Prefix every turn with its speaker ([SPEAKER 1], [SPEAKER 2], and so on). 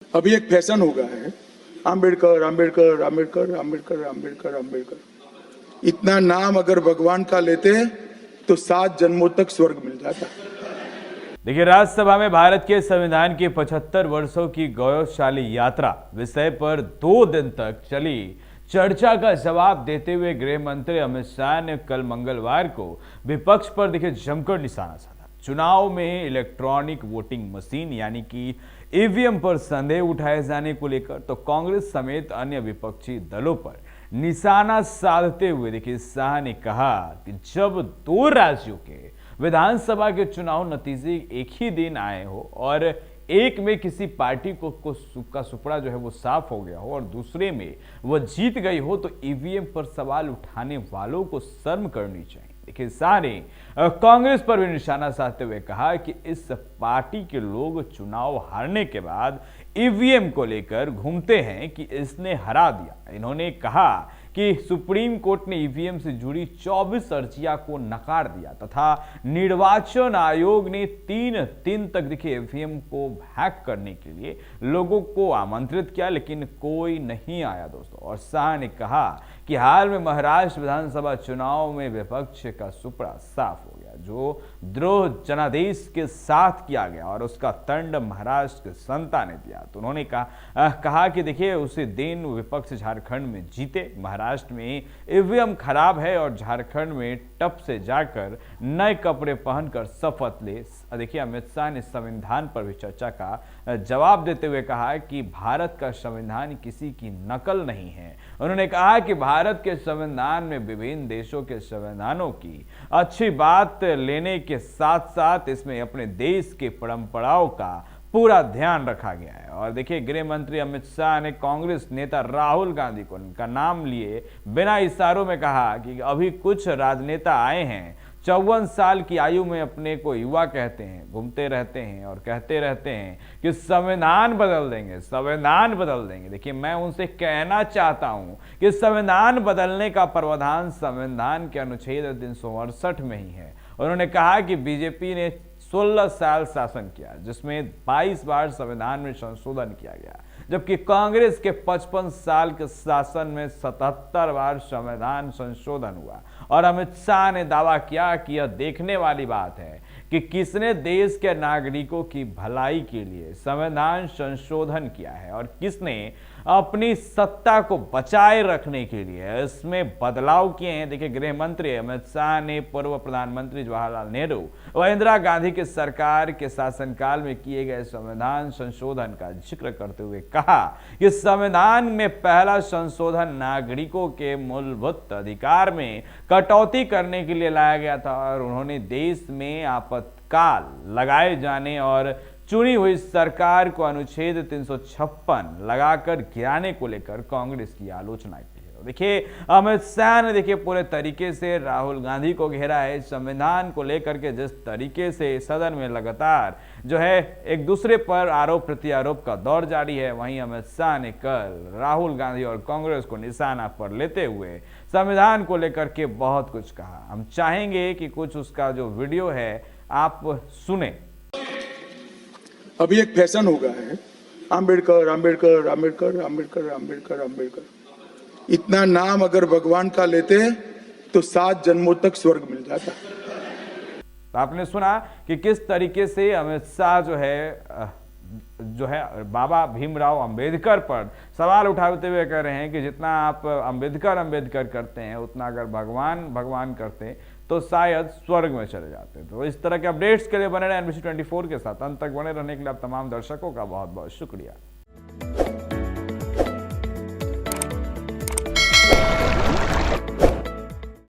[SPEAKER 1] अभी एक फैशन हो गया है, आम्बेडकर आम्बेडकर आम्बेडकर आम्बेडकर आम्बेडकर आम्बेडकर। इतना नाम अगर भगवान का लेते तो 7 जन्मों तक स्वर्ग मिल जाता।
[SPEAKER 2] देखिए, राज्यसभा में भारत के संविधान की 75 वर्षों की गौरवशाली यात्रा विषय पर 2 दिन तक चली चर्चा का जवाब देते हुए गृह मंत्री अमित शाह ने कल मंगलवार को विपक्ष पर देखिए जमकर निशाना साधा। चुनाव में इलेक्ट्रॉनिक वोटिंग मशीन यानी कि ईवीएम पर संदेह उठाए जाने को लेकर तो कांग्रेस समेत अन्य विपक्षी दलों पर निशाना साधते हुए देखिए शाह ने कहा कि जब 2 राज्यों के विधानसभा के चुनाव नतीजे एक ही दिन आए हो और एक में किसी पार्टी का सुपड़ा जो है वो साफ हो गया हो और दूसरे में वो जीत गई हो तो ईवीएम पर सवाल उठाने वालों को शर्म करनी चाहिए। देखिए, शाह ने कांग्रेस पर भी निशाना साधते हुए कहा कि इस पार्टी के लोग चुनाव हारने के बाद ईवीएम को लेकर घूमते हैं कि इसने हरा दिया। इन्होंने कहा कि सुप्रीम कोर्ट ने ईवीएम से जुड़ी 24 अर्जियां को नकार दिया तथा निर्वाचन आयोग ने 3 दिन तक देखिए ईवीएम को हैक करने के लिए लोगों को आमंत्रित किया, लेकिन कोई नहीं आया दोस्तों। और शाह ने कहा कि हाल में महाराष्ट्र विधानसभा चुनाव में विपक्ष का सुपड़ा साफ हो गया, जो द्रोह जनादेश के साथ किया गया और उसका दंड महाराष्ट्र की जनता ने दिया। तो उन्होंने कहा कि देखिए उसी दिन विपक्ष झारखंड में जीते, महाराष्ट्र में ईवीएम खराब है और झारखंड में टप से जाकर नए कपड़े पहनकर शपथ ले। देखिए, अमित शाह ने संविधान पर भी चर्चा का जवाब देते हुए कहा कि भारत का संविधान किसी की नकल नहीं है। उन्होंने कहा कि भारत के संविधान में विभिन्न देशों के संविधानों की अच्छी बात लेने के साथ साथ इसमें अपने देश की परंपराओं का पूरा ध्यान रखा गया है। और देखिए, गृह मंत्री अमित शाह ने कांग्रेस नेता राहुल गांधी को उनका नाम लिए बिना इशारों में कहा कि अभी कुछ राजनेता आए हैं 54 साल की आयु में अपने को युवा कहते हैं, घूमते रहते हैं और कहते रहते हैं कि संविधान बदल देंगे, संविधान बदल देंगे। देखिए, मैं उनसे कहना चाहता हूं कि संविधान बदलने का प्रावधान संविधान के अनुच्छेद 368 में ही है। उन्होंने कहा कि बीजेपी ने 16 साल शासन किया जिसमें 22 बार संविधान में संशोधन किया गया, जबकि कांग्रेस के 55 साल के शासन में 77 बार संविधान संशोधन हुआ। और अमित शाह ने दावा किया कि यह देखने वाली बात है कि किसने देश के नागरिकों की भलाई के लिए संविधान संशोधन किया है और किसने अपनी सत्ता को बचाए रखने के लिए इसमें बदलाव किए हैं। देखिए, गृह मंत्री अमित शाह ने पूर्व प्रधानमंत्री जवाहरलाल नेहरू व इंदिरा गांधी की सरकार के शासनकाल में किए गए संविधान संशोधन का जिक्र करते हुए कहा कि संविधान में पहला संशोधन नागरिकों के मूलभूत अधिकार में कटौती करने के लिए लाया गया था और उन्होंने देश में आपातकाल लगाए जाने और चुनी हुई सरकार को अनुच्छेद 356 लगाकर गिराने को लेकर कांग्रेस की आलोचना की है। देखिए, अमित शाह ने देखिए पूरे तरीके से राहुल गांधी को घेरा है। संविधान को लेकर के जिस तरीके से सदन में लगातार जो है एक दूसरे पर आरोप प्रत्यारोप का दौर जारी है, वहीं अमित शाह ने कल राहुल गांधी और कांग्रेस को निशाना पर लेते हुए संविधान को लेकर के बहुत कुछ कहा। हम चाहेंगे कि कुछ उसका जो वीडियो है आप सुने।
[SPEAKER 1] अभी एक फैशन हो गया है, आम्बेडकर आम्बेडकर आम्बेडकर आम्बेडकर आम्बेडकर आम्बेडकर। इतना नाम अगर भगवान का लेते तो 7 जन्मों तक स्वर्ग मिल जाता।
[SPEAKER 2] तो आपने सुना कि किस तरीके से अमित शाह जो है बाबा भीमराव अंबेडकर पर सवाल उठाते हुए कह रहे हैं कि जितना आप अंबेडकर करते हैं उतना अगर भगवान करते तो शायद स्वर्ग में चले जाते। तो इस तरह के अपडेट्स के लिए बने रहे NBC 24 के साथ। अंत तक बने रहने के लिए आप तमाम दर्शकों का बहुत बहुत शुक्रिया।